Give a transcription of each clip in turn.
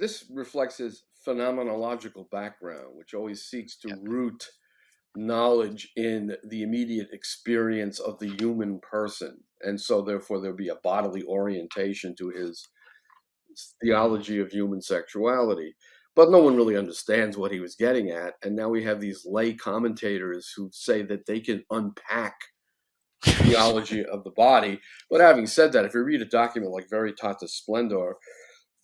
this reflects his phenomenological background, which always seeks to root knowledge in the immediate experience of the human person. And so, therefore, there'll be a bodily orientation to his theology of human sexuality. But no one really understands what he was getting at. And now we have these lay commentators who say that they can unpack theology of the body. But having said that, if you read a document like Veritatis Splendor,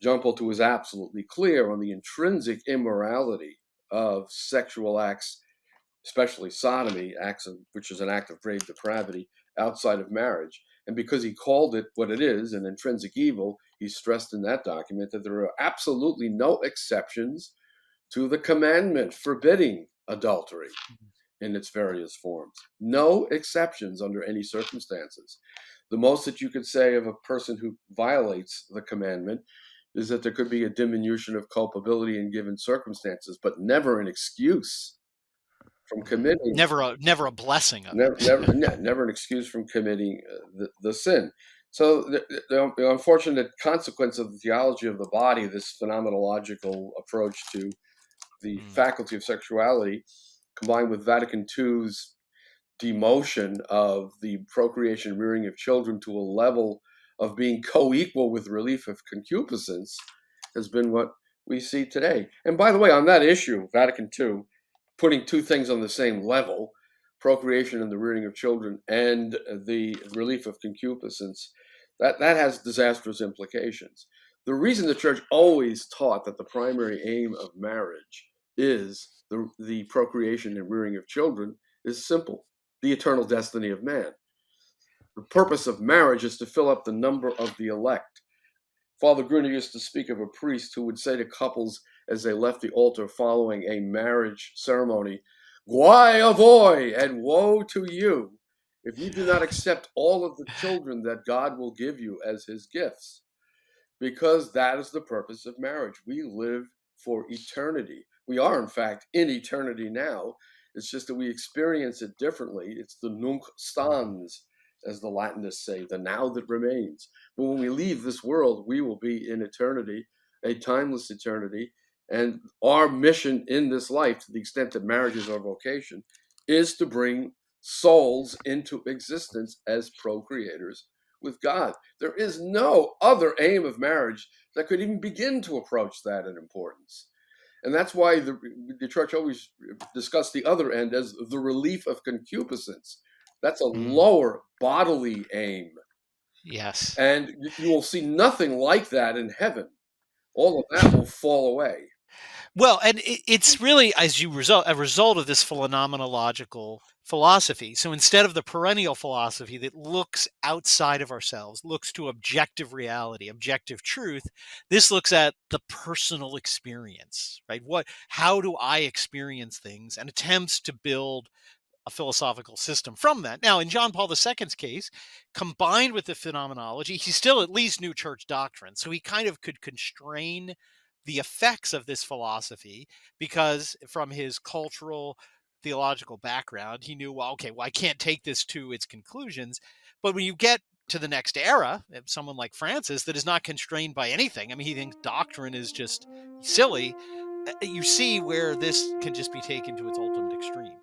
John Paul II is absolutely clear on the intrinsic immorality of sexual acts, especially sodomy, which is an act of grave depravity outside of marriage. And because he called it what it is, an intrinsic evil, he stressed in that document that there are absolutely no exceptions to the commandment forbidding adultery in its various forms. No exceptions under any circumstances. The most that you could say of a person who violates the commandment is that there could be a diminution of culpability in given circumstances, but never an excuse from committing. Never a blessing of it. Never an excuse from committing the sin. So the unfortunate consequence of the theology of the body, this phenomenological approach to the faculty of sexuality, combined with Vatican II's demotion of the procreation rearing of children to a level of being co-equal with relief of concupiscence, has been what we see today. And by the way, on that issue, Vatican II, putting two things on the same level, procreation and the rearing of children and the relief of concupiscence, that has disastrous implications. The reason the church always taught that the primary aim of marriage is the procreation and rearing of children is simple: the eternal destiny of man. The purpose of marriage is to fill up the number of the elect. Father Gruner used to speak of a priest who would say to couples as they left the altar following a marriage ceremony, "Guai avoi, and woe to you, if you do not accept all of the children that God will give you as his gifts." Because that is the purpose of marriage. We live for eternity. We are, in fact, in eternity now. It's just that we experience it differently. It's the nunc stans, as the Latinists say, the now that remains. But when we leave this world, we will be in eternity, a timeless eternity. And our mission in this life, to the extent that marriage is our vocation, is to bring souls into existence as procreators with God. There is no other aim of marriage that could even begin to approach that in importance. And that's why the church always discussed the other end as the relief of concupiscence. That's a lower bodily aim. Yes. And you will see nothing like that in heaven. All of that will fall away. Well, and it's really a result of this phenomenological philosophy. So instead of the perennial philosophy that looks outside of ourselves, looks to objective reality, objective truth, this looks at the personal experience, right? How do I experience things, and attempts to build a philosophical system from that. Now, in John Paul II's case, combined with the phenomenology, he still at least knew church doctrine. So he kind of could constrain the effects of this philosophy, because from his cultural theological background, he knew, well, I can't take this to its conclusions. But when you get to the next era, someone like Francis that is not constrained by anything, I mean, he thinks doctrine is just silly, you see where this can just be taken to its ultimate extreme.